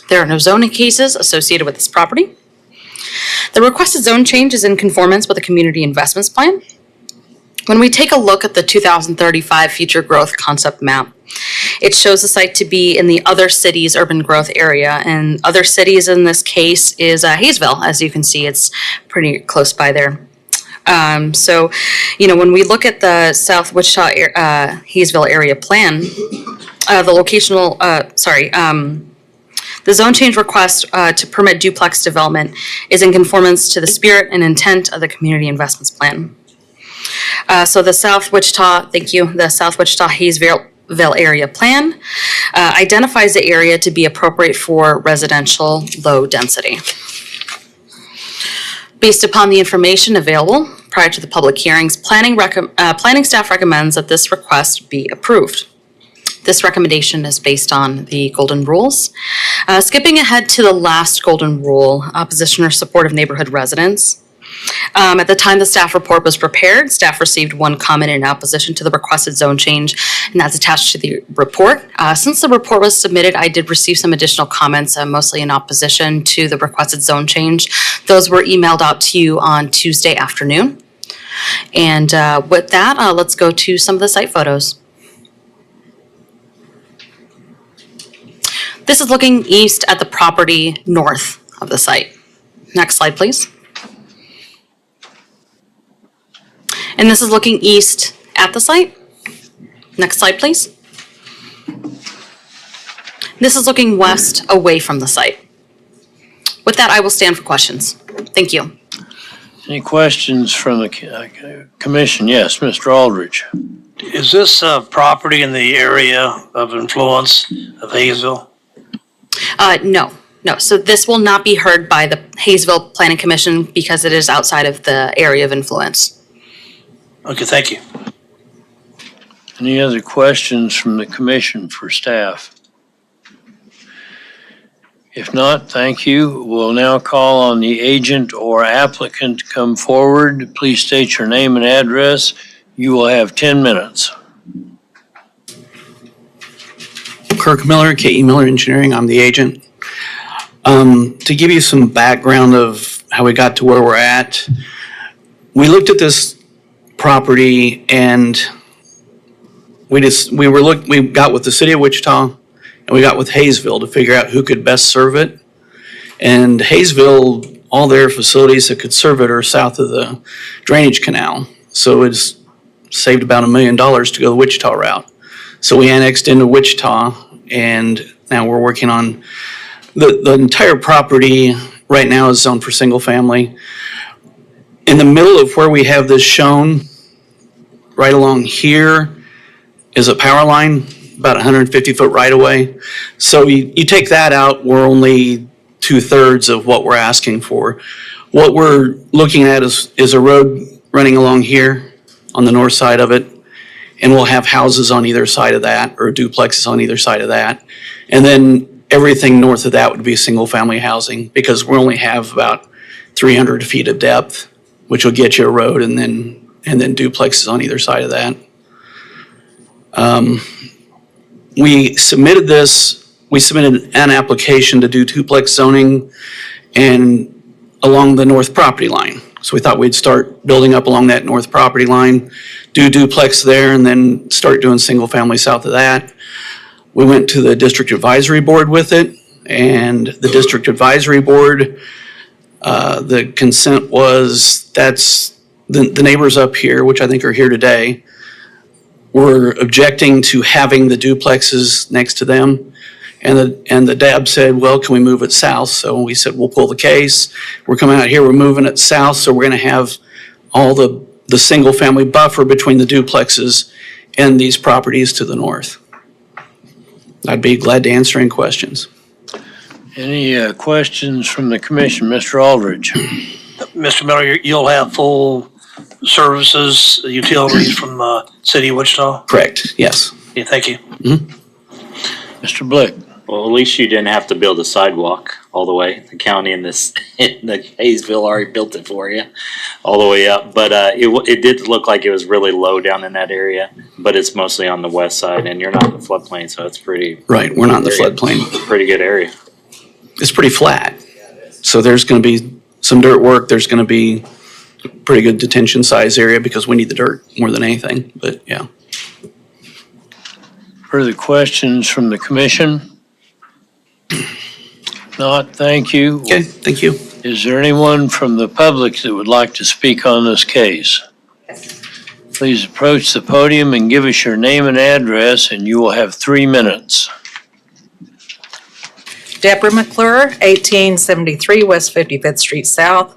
There are no zoning cases associated with this property. The requested zone change is in conformance with the community investments plan. When we take a look at the 2035 future growth concept map, it shows the site to be in the other cities urban growth area, and other cities in this case is Hayesville. As you can see, it's pretty close by there. So, when we look at the South Wichita Hayesville area plan, the zone change request to permit duplex development is in conformance to the spirit and intent of the community investments plan. So the South Wichita Hayesville area plan identifies the area to be appropriate for residential low density. Based upon the information available prior to the public hearings, planning staff recommends that this request be approved. This recommendation is based on the golden rules. Skipping ahead to the last golden rule, opposition or support of neighborhood residents. At the time the staff report was prepared, staff received one comment in opposition to the requested zone change, and that's attached to the report. Since the report was submitted, I did receive some additional comments, mostly in opposition to the requested zone change. Those were emailed out to you on Tuesday afternoon. And with that, let's go to some of the site photos. This is looking east at the property north of the site. Next slide, please. And this is looking east at the site. Next slide, please. This is looking west away from the site. With that, I will stand for questions. Thank you. Any questions from the commission? Yes, Mr. Aldridge. Is this property in the area of influence of Hayesville? No. So this will not be heard by the Hayesville Planning Commission because it is outside of the area of influence. Okay, thank you. Any other questions from the commission for staff? If not, thank you. We'll now call on the agent or applicant to come forward. Please state your name and address. You will have 10 minutes. Kirk Miller, K.E. Miller Engineering. I'm the agent. To give you some background of how we got to where we're at, we looked at this property and we got with the city of Wichita and we got with Hayesville to figure out who could best serve it. And Hayesville, all their facilities that could serve it are south of the drainage canal. So it's saved about $1 million to go the Wichita route. So we annexed into Wichita, and now we're working on the entire property right now is zoned for single family. In the middle of where we have this shown, right along here, is a power line, about 150-foot right of way. So you take that out, we're only 2/3 of what we're asking for. What we're looking at is a road running along here on the north side of it, and we'll have houses on either side of that, or duplexes on either side of that. And then everything north of that would be single family housing, because we only have about 300 feet of depth, which will get you a road, and then duplexes on either side of that. We submitted an application to do duplex zoning and along the north property line. So we thought we'd start building up along that north property line, do duplex there, and then start doing single family south of that. We went to the district advisory board with it, and the district advisory board, the consent was, that's the neighbors up here, which I think are here today, were objecting to having the duplexes next to them. And the DAB said, well, can we move it south? So we said, we'll pull the case. We're coming out here, we're moving it south, so we're gonna have all the single family buffer between the duplexes and these properties to the north. I'd be glad to answer any questions. Any questions from the commission? Mr. Aldridge. Mr. Miller, you'll have full services, utilities from City of Wichita? Correct, yes. Yeah, thank you. Mr. Blick. Well, at least you didn't have to build a sidewalk all the way. The county and the Hayesville already built it for you all the way up. But it did look like it was really low down in that area, but it's mostly on the west side, and you're not in the floodplain, so it's pretty. Right, we're not in the floodplain. Pretty good area. It's pretty flat. So there's gonna be some dirt work, there's gonna be a pretty good detention size area because we need the dirt more than anything, but yeah. Further questions from the commission? Not, thank you. Okay, thank you. Is there anyone from the public that would like to speak on this case? Please approach the podium and give us your name and address, and you will have 3 minutes. Deborah McClure, 1873 West 55th Street South.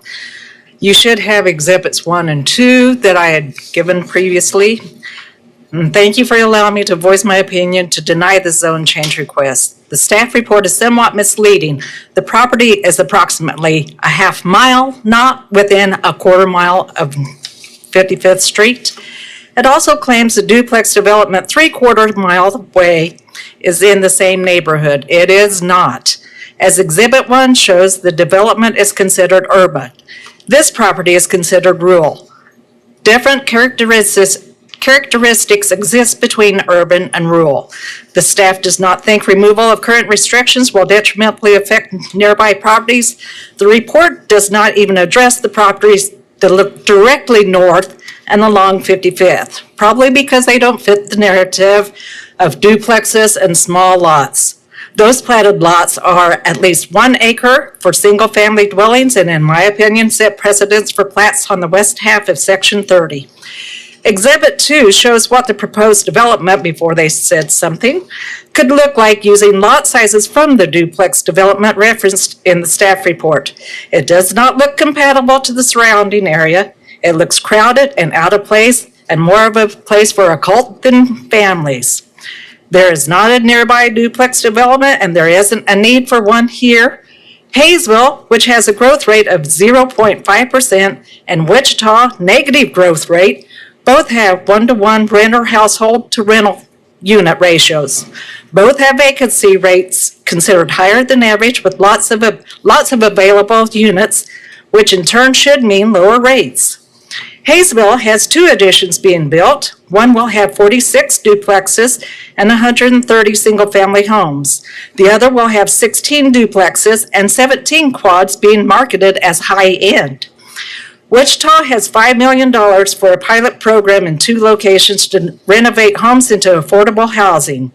You should have exhibits 1 and 2 that I had given previously. Thank you for allowing me to voice my opinion to deny the zone change request. The staff report is somewhat misleading. The property is approximately a half mile, not within a quarter mile of 55th Street. It also claims the duplex development 3/4 mile away is in the same neighborhood. It is not. As Exhibit 1 shows, the development is considered urban. This property is considered rural. Different characteristics exist between urban and rural. The staff does not think removal of current restrictions will detrimentally affect nearby properties. The report does not even address the properties that look directly north and along 55th, probably because they don't fit the narrative of duplexes and small lots. Those platted lots are at least 1 acre for single-family dwellings and, in my opinion, set precedents for plats on the west half of Section 30. Exhibit 2 shows what the proposed development, before they said something, could look like using lot sizes from the duplex development referenced in the staff report. It does not look compatible to the surrounding area. It looks crowded and out of place and more of a place for a cult than families. There is not a nearby duplex development and there isn't a need for one here. Hayesville, which has a growth rate of 0.5%, and Wichita, negative growth rate, both have 1-to-1 renter household to rental unit ratios. Both have vacancy rates considered higher than average with lots of available units, which in turn should mean lower rates. Hayesville has 2 additions being built. One will have 46 duplexes and 130 single-family homes. The other will have 16 duplexes and 17 quads being marketed as high-end. Wichita has $5 million for a pilot program in 2 locations to renovate homes into affordable housing.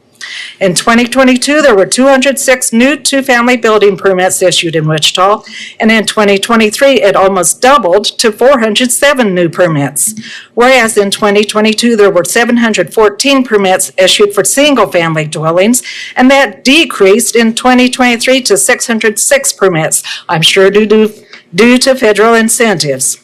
In 2022, there were 206 new 2-family building permits issued in Wichita, and in 2023, it almost doubled to 407 new permits. Whereas in 2022, there were 714 permits issued for single-family dwellings, and that decreased in 2023 to 606 permits, I'm sure due to federal incentives.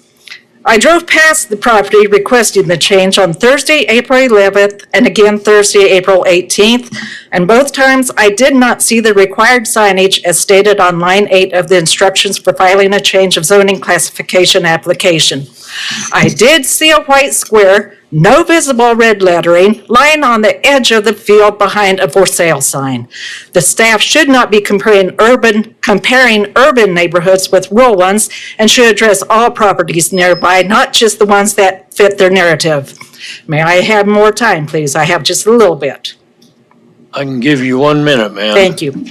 I drove past the property requesting the change on Thursday, April 11th, and again Thursday, April 18th, and both times I did not see the required signage as stated on line 8 of the instructions for filing a change of zoning classification application. I did see a white square, no visible red lettering, lying on the edge of the field behind a for sale sign. The staff should not be comparing urban neighborhoods with rural ones and should address all properties nearby, not just the ones that fit their narrative. May I have more time, please? I have just a little bit. I can give you 1 minute, ma'am. Thank you.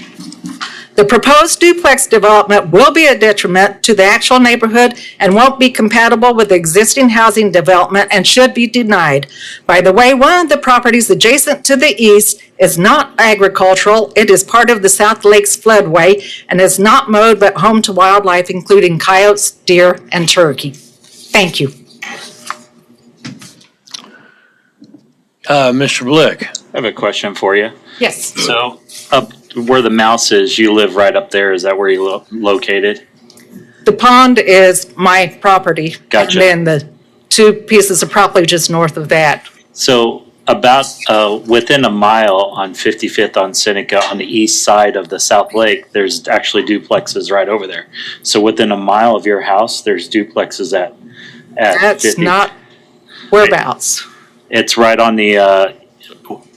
The proposed duplex development will be a detriment to the actual neighborhood and won't be compatible with existing housing development and should be denied. By the way, one of the properties adjacent to the east is not agricultural. It is part of the South Lakes floodway and is not mowed but home to wildlife, including coyotes, deer, and turkey. Thank you. Mr. Blick. I have a question for you. Yes. So up where the mouse is, you live right up there. Is that where you located? The pond is my property. Gotcha. And then the 2 pieces of property just north of that. So about within a mile on 55th on Seneca on the east side of the South Lake, there's actually duplexes right over there. So within a mile of your house, there's duplexes at That's 50. not whereabouts. It's right on the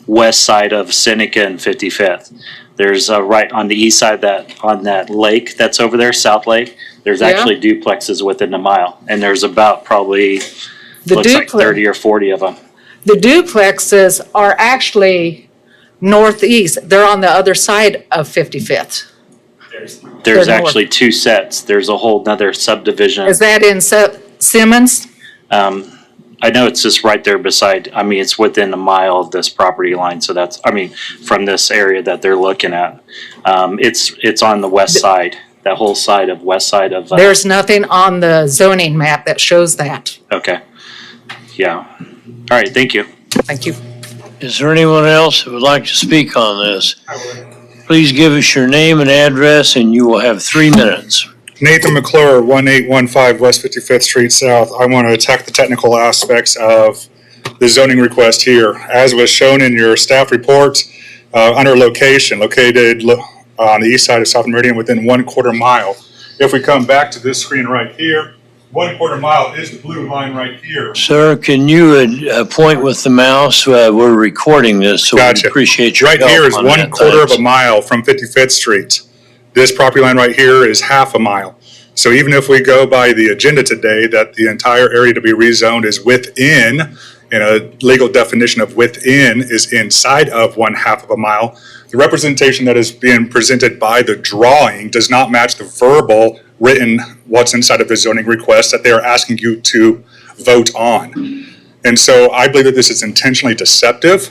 west side of Seneca and 55th. There's right on the east side on that lake that's over there, South Lake. There's actually duplexes within a mile, and there's about probably looks like 30 or 40 of them. The duplexes are actually northeast. They're on the other side of 55th. There's actually 2 sets. There's a whole nother subdivision. Is that in Simmons? I know it's just right there beside, it's within a mile of this property line, so that's, from this area that they're looking at. It's on the west side, that whole side of, west side of. There's nothing on the zoning map that shows that. Okay, yeah. All right, thank you. Thank you. Is there anyone else that would like to speak on this? Please give us your name and address and you will have 3 minutes. Nathan McClure, 1815 West 55th Street South. I want to attack the technical aspects of the zoning request here. As was shown in your staff reports, under location, located on the east side of South Meridian within 1/4 mile. If we come back to this screen right here, 1/4 mile is the blue line right here. Sir, can you point with the mouse? We're recording this, so we Gotcha. appreciate your Right help here is on 1/4 that. of a mile from 55th Street. This property line right here is 1/2 a mile. So even if we go by the agenda today, that the entire area to be rezoned is within, and a legal definition of within is inside of 1/2 of a mile, the representation that is being presented by the drawing does not match the verbal written what's inside of the zoning request that they are asking you to vote on. And so I believe that this is intentionally deceptive,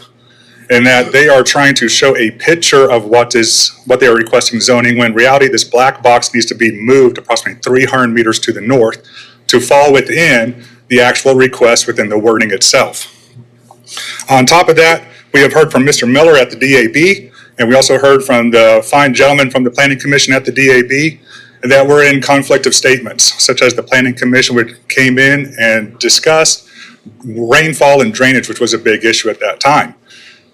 and that they are trying to show a picture of what they are requesting zoning, when in reality this black box needs to be moved approximately 300 meters to the north to fall within the actual request within the wording itself. On top of that, we have heard from Mr. Miller at the DAB, and we also heard from the fine gentleman from the Planning Commission at the DAB, that we're in conflict of statements, such as the Planning Commission came in and discussed rainfall and drainage, which was a big issue at that time.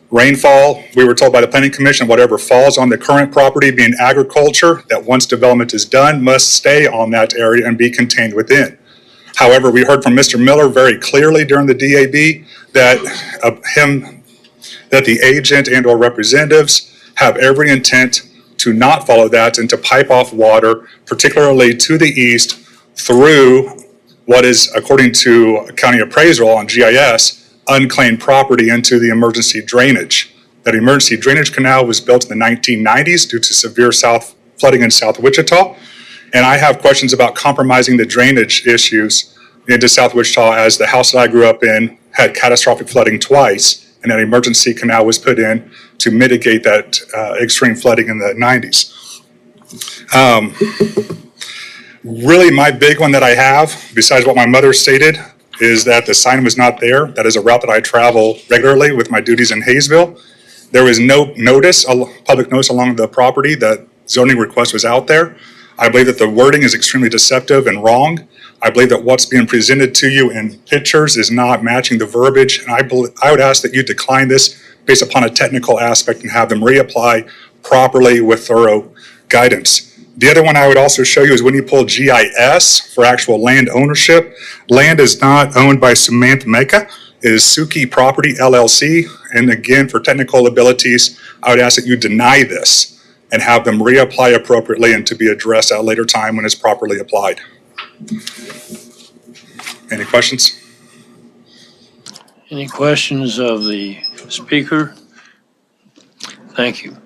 Rainfall, we were told by the Planning Commission, whatever falls on the current property being agriculture, that once development is done, must stay on that area and be contained within. However, we heard from Mr. Miller very clearly during the DAB that the agent and or representatives have every intent to not follow that and to pipe off water, particularly to the east, through what is, according to county appraisal on GIS, unclaimed property into the emergency drainage. That emergency drainage canal was built in the 1990s due to severe flooding in South Wichita. And I have questions about compromising the drainage issues into South Wichita, as the house that I grew up in had catastrophic flooding twice, and an emergency canal was put in to mitigate that extreme flooding in the 90s. Really, my big one that I have, besides what my mother stated, is that the sign was not there. That is a route that I travel regularly with my duties in Hayesville. There was no notice, public notice along the property that zoning request was out there. I believe that the wording is extremely deceptive and wrong. I believe that what's being presented to you in pictures is not matching the verbiage, and I would ask that you decline this based upon a technical aspect and have them reapply properly with thorough guidance. The other one I would also show you is when you pull GIS for actual land ownership, land is not owned by Samantha Mecca. It is Suki Property LLC. And again, for technical abilities, I would ask that you deny this and have them reapply appropriately and to be addressed at a later time when it's properly applied. Any questions? Any questions of the speaker? Thank you.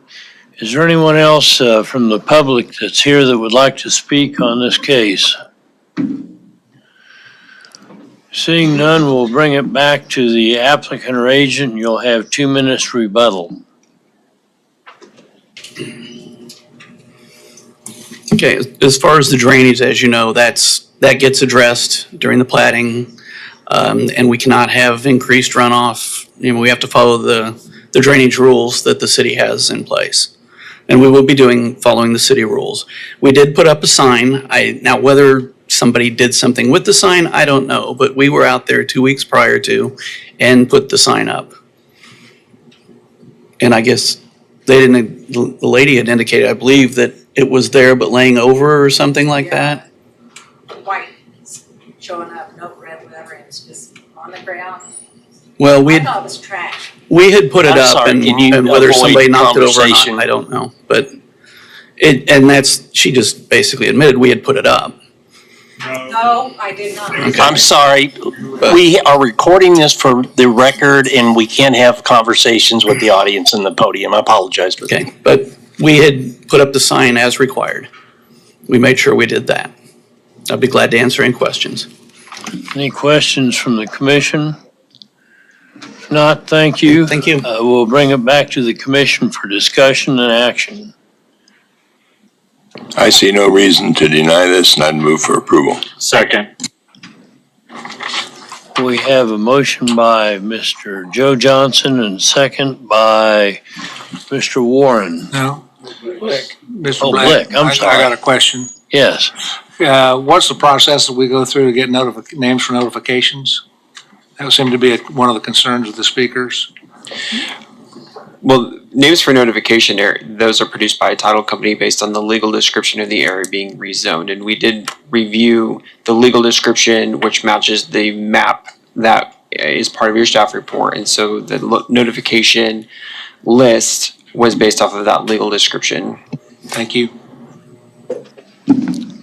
Is there anyone else from the public that's here that would like to speak on this case? Seeing none, we'll bring it back to the applicant or agent, and you'll have 2 minutes rebuttal. Okay, as far as the drainage, as you know, that gets addressed during the platting, and we cannot have increased runoff. You know, we have to follow the drainage rules that the city has in place. And we will be following the city rules. We did put up a sign. Now whether somebody did something with the sign, I don't know, but we were out there 2 weeks prior to and put the sign up. And I guess the lady had indicated, I believe, that it was there but laying over or something like that. White showing up, no red letter, and it's just on the ground. Well, I thought it was trash. we had put it I'm up, sorry, and can you whether avoid somebody knocked it over or conversation? not, I don't know. But she just basically admitted we had put it up. No, I did not. Okay. I'm sorry, we are recording this for the record and we can't have conversations with the audience in the podium. I apologize for that. Okay, but we had put up the sign as required. We made sure we did that. I'd be glad to answer any questions. Any questions from the commission? If not, thank you. Thank you. We'll bring it back to the commission for discussion and action. I see no reason to deny this, and I'd move for approval. Second. We have a motion by Mr. Joe Johnson and second by Mr. Warren. No. Mr. Oh, Black, Blick, I'm sorry. I got a question. Yes. What's the process that we go through to get names for notifications? That seemed to be one of the concerns of the speakers. Well, names for notification, those are produced by a title company based on the legal description of the area being rezoned. And we did review the legal description, which matches the map that is part of your staff report. And so the notification list was based off of that legal description. Thank you.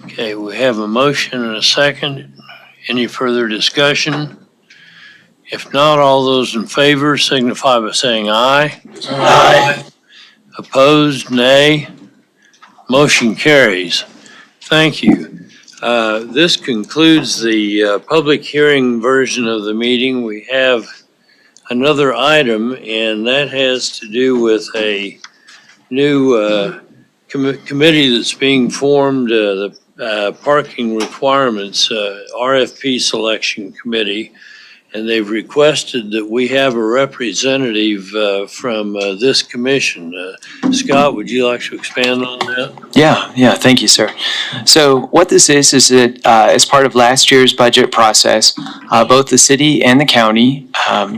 Okay, we have a motion and a second. Any further discussion? If not, all those in favor signify by saying aye. Aye. Opposed, nay. Motion carries. Thank you. This concludes the public hearing version of the meeting. We have another item, and that has to do with a new committee that's being formed, the parking requirements RFP selection committee. And they've requested that we have a representative from this commission. Scott, would you like to expand on that? Yeah, thank you, sir. So what this is that as part of last year's budget process, both the city and the county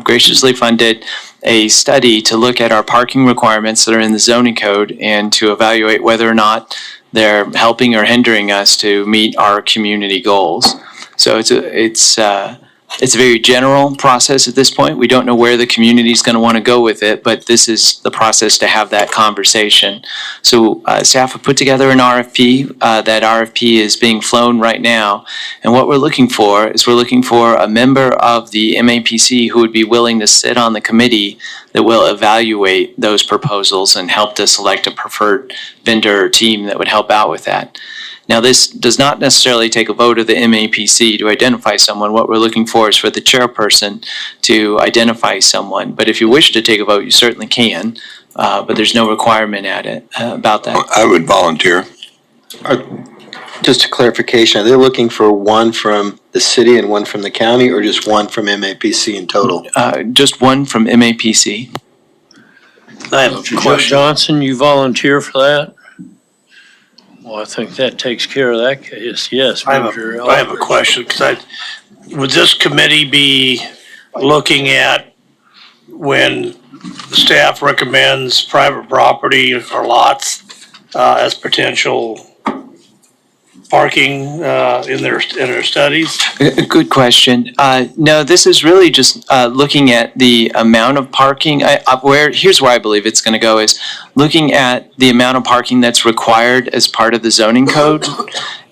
graciously funded a study to look at our parking requirements that are in the zoning code and to evaluate whether or not they're helping or hindering us to meet our community goals. So it's a very general process at this point. We don't know where the community is going to want to go with it, but this is the process to have that conversation. So staff have put together an RFP. That RFP is being flown right now. And what we're looking for is a member of the MAPC who would be willing to sit on the committee that will evaluate those proposals and help to select a preferred vendor or team that would help out with that. Now, this does not necessarily take a vote of the MAPC to identify someone. What we're looking for is for the chairperson to identify someone. But if you wish to take a vote, you certainly can, but there's no requirement about that. I would volunteer. Just a clarification, are they looking for one from the city and one from the county, or just one from MAPC in total? Just one from MAPC. I have a question. Johnson, you volunteer for that? Well, I think that takes care of that case. Yes, I have a question, because would this committee be looking at when the staff recommends private property or lots as potential parking in their studies? Good question. No, this is really just looking at the amount of parking. Here's where I believe it's going to go is looking at the amount of parking that's required as part of the zoning code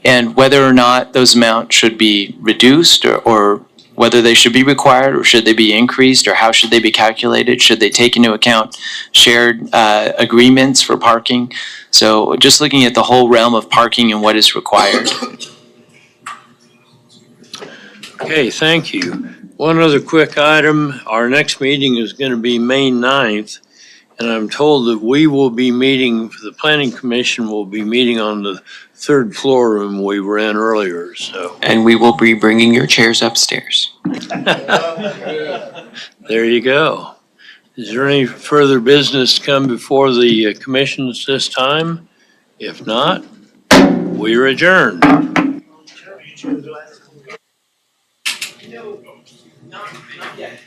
and whether or not those amounts should be reduced or whether they should be required or should they be increased or how should they be calculated? Should they take into account shared agreements for parking? So just looking at the whole realm of parking and what is required. Okay, thank you. One other quick item. Our next meeting is going to be May 9th, and I'm told that we will be meeting, the Planning Commission will be meeting on the third floor room we were in earlier, so. And we will be bringing your chairs upstairs. There you go. Is there any further business to come before the commissions this time? If not, we are adjourned. No, not yet.